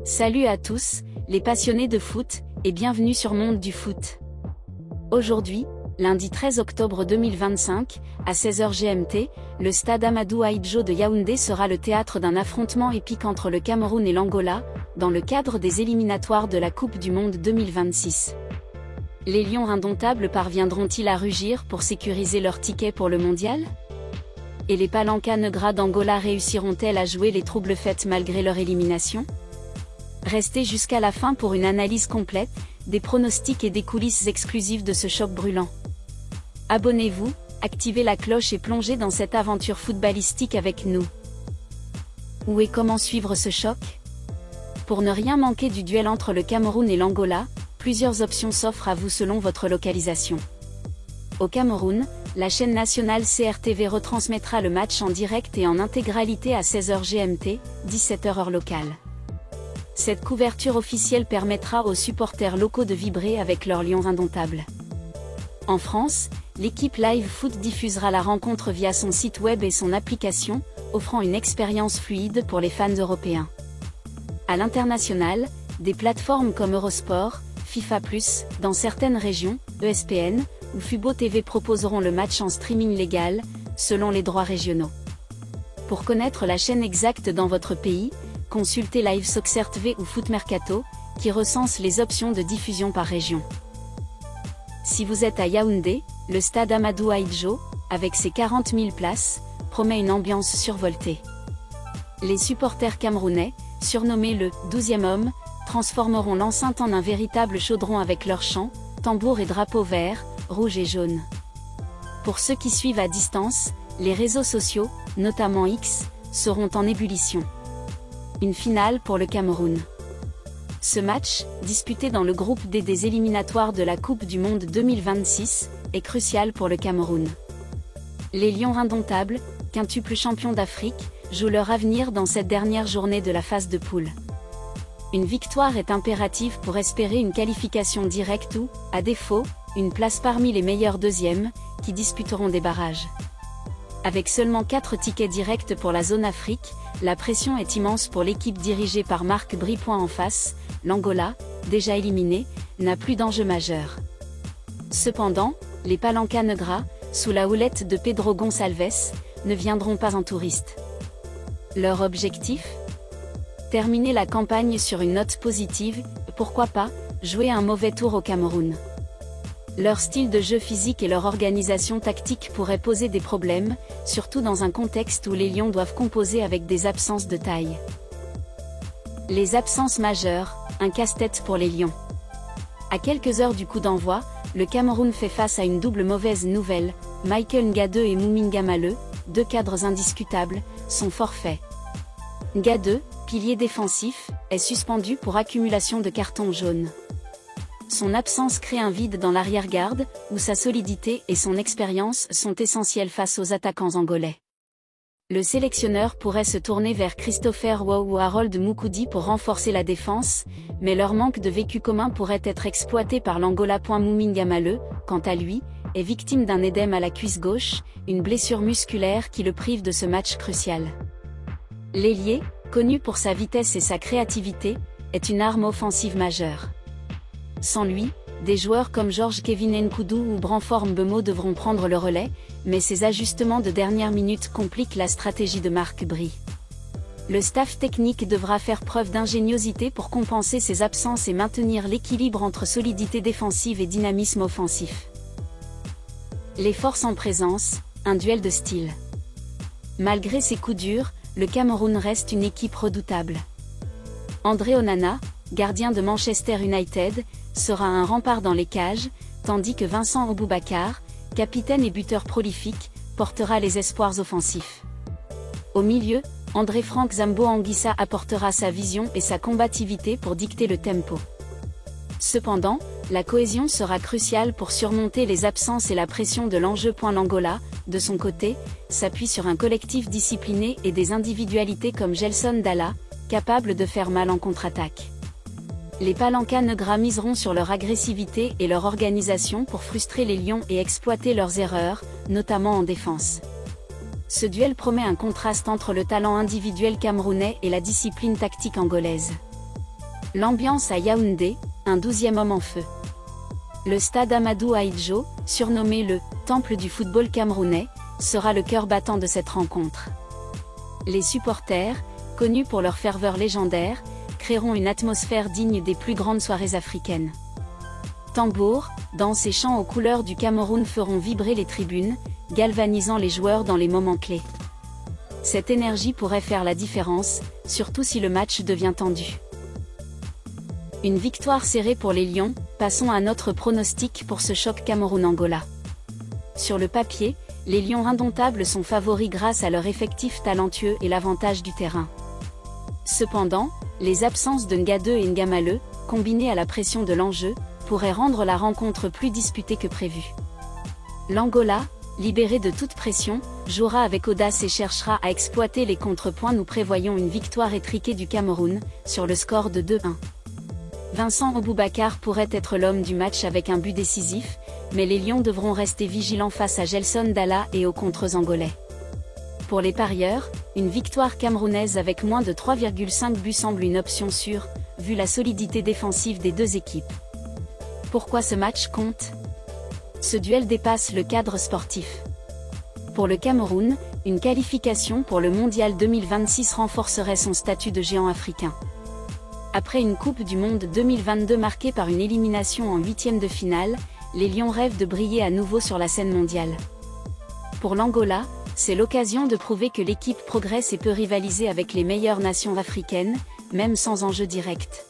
Salut à tous, les passionnés de foot, et bienvenue sur Monde du Foot. Aujourd'hui, lundi 13 octobre 2025, à 16h GMT, le stade Amadou Ahidjo de Yaoundé sera le théâtre d'un affrontement épique entre le Cameroun et l'Angola, dans le cadre des éliminatoires de la Coupe du Monde 2026. Les Lions indomptables parviendront-ils à rugir pour sécuriser leur ticket pour le mondial? Et les Palancas Negras d'Angola réussiront-elles à jouer les troubles fêtes malgré leur élimination? Restez jusqu'à la fin pour une analyse complète, des pronostics et des coulisses exclusives de ce choc brûlant. Abonnez-vous, activez la cloche et plongez dans cette aventure footballistique avec nous. Où et comment suivre ce choc? Pour ne rien manquer du duel entre le Cameroun et l'Angola, plusieurs options s'offrent à vous selon votre localisation. Au Cameroun, la chaîne nationale CRTV retransmettra le match en direct et en intégralité à 16h GMT, 17h heure locale. Cette couverture officielle permettra aux supporters locaux de vibrer avec leurs Lions indomptables. En France, l'équipe Live Foot diffusera la rencontre via son site web et son application, offrant une expérience fluide pour les fans européens. À l'international, des plateformes comme Eurosport, FIFA+, dans certaines régions, ESPN, ou Fubo TV proposeront le match en streaming légal, selon les droits régionaux. Pour connaître la chaîne exacte dans votre pays, consultez Live Soccer TV ou Foot Mercato, qui recense les options de diffusion par région. Si vous êtes à Yaoundé, le stade Amadou Ahidjo, avec ses 40 000 places, promet une ambiance survoltée. Les supporters camerounais, surnommés le « 12e homme », transformeront l'enceinte en un véritable chaudron avec leurs chants, tambours et drapeaux verts, rouges et jaunes. Pour ceux qui suivent à distance, les réseaux sociaux, notamment X, seront en ébullition. Une finale pour le Cameroun. Ce match, disputé dans le groupe D des éliminatoires de la Coupe du Monde 2026, est crucial pour le Cameroun. Les Lions indomptables, quintuples champions d'Afrique, jouent leur avenir dans cette dernière journée de la phase de poule. Une victoire est impérative pour espérer une qualification directe ou, à défaut, une place parmi les meilleurs deuxièmes, qui disputeront des barrages. Avec seulement 4 tickets directs pour la zone Afrique, la pression est immense pour l'équipe dirigée par Marc Bry. En face, l'Angola, déjà éliminé, n'a plus d'enjeu majeur. Cependant, les Palancas Negras, sous la houlette de Pedro Gonçalves, ne viendront pas en touristes. Leur objectif? Terminer la campagne sur une note positive, pourquoi pas, jouer un mauvais tour au Cameroun. Leur style de jeu physique et leur organisation tactique pourraient poser des problèmes, surtout dans un contexte où les Lions doivent composer avec des absences de taille. Les absences majeures, un casse-tête pour les Lions. À quelques heures du coup d'envoi, le Cameroun fait face à une double mauvaise nouvelle. Michael Ngade et Mouminga Maleu, deux cadres indiscutables, sont forfaits. Ngade, pilier défensif, est suspendu pour accumulation de cartons jaunes. Son absence crée un vide dans l'arrière-garde, où sa solidité et son expérience sont essentielles face aux attaquants angolais. Le sélectionneur pourrait se tourner vers Christopher Waugh ou Harold Moukoudi pour renforcer la défense, mais leur manque de vécu commun pourrait être exploité par l'Angola. Mouminga Maleu, quant à lui, est victime d'un édème à la cuisse gauche, une blessure musculaire qui le prive de ce match crucial. L'ailier, connu pour sa vitesse et sa créativité, est une arme offensive majeure. Sans lui, des joueurs comme Georges Kevin Nkoudou ou Branfort Mbeumo devront prendre le relais, mais ces ajustements de dernière minute compliquent la stratégie de Marc Bry. Le staff technique devra faire preuve d'ingéniosité pour compenser ces absences et maintenir l'équilibre entre solidité défensive et dynamisme offensif. Les forces en présence, un duel de style. Malgré ses coups durs, le Cameroun reste une équipe redoutable. André Onana, gardien de Manchester United, sera un rempart dans les cages, tandis que Vincent Aboubakar, capitaine et buteur prolifique, portera les espoirs offensifs. Au milieu, André-Franck Zambo Anguissa apportera sa vision et sa combativité pour dicter le tempo. Cependant, la cohésion sera cruciale pour surmonter les absences et la pression de l'enjeu. L'Angola, de son côté, s'appuie sur un collectif discipliné et des individualités comme Gelson Dalla, capables de faire mal en contre-attaque. Les Palancas Negras miseront sur leur agressivité et leur organisation pour frustrer les Lions et exploiter leurs erreurs, notamment en défense. Ce duel promet un contraste entre le talent individuel camerounais et la discipline tactique angolaise. L'ambiance à Yaoundé, un 12e homme en feu. Le stade Amadou Ahidjo, surnommé le « temple du football camerounais », sera le cœur battant de cette rencontre. Les supporters, connus pour leur ferveur légendaire, créeront une atmosphère digne des plus grandes soirées africaines. Tambours, danses et chants aux couleurs du Cameroun feront vibrer les tribunes, galvanisant les joueurs dans les moments clés. Cette énergie pourrait faire la différence, surtout si le match devient tendu. Une victoire serrée pour les Lions. Passons à notre pronostic pour ce choc Cameroun-Angola. Sur le papier, les Lions indomptables sont favoris grâce à leur effectif talentueux et l'avantage du terrain. Cependant, les absences de Ngadeu et Ngamale, combinées à la pression de l'enjeu, pourraient rendre la rencontre plus disputée que prévu. L'Angola, libéré de toute pression, jouera avec audace et cherchera à exploiter les contrepoints. Nous prévoyons une victoire étriquée du Cameroun, sur le score de 2-1. Vincent Aboubakar pourrait être l'homme du match avec un but décisif, mais les Lions devront rester vigilants face à Gelson Dalla et aux contres angolais. Pour les parieurs, une victoire camerounaise avec moins de 3,5 buts semble une option sûre, vu la solidité défensive des deux équipes. Pourquoi ce match compte ? Ce duel dépasse le cadre sportif. Pour le Cameroun, une qualification pour le Mondial 2026 renforcerait son statut de géant africain. Après une Coupe du Monde 2022 marquée par une élimination en huitième de finale, les Lions rêvent de briller à nouveau sur la scène mondiale. Pour l'Angola, c'est l'occasion de prouver que l'équipe progresse et peut rivaliser avec les meilleures nations africaines, même sans enjeu direct.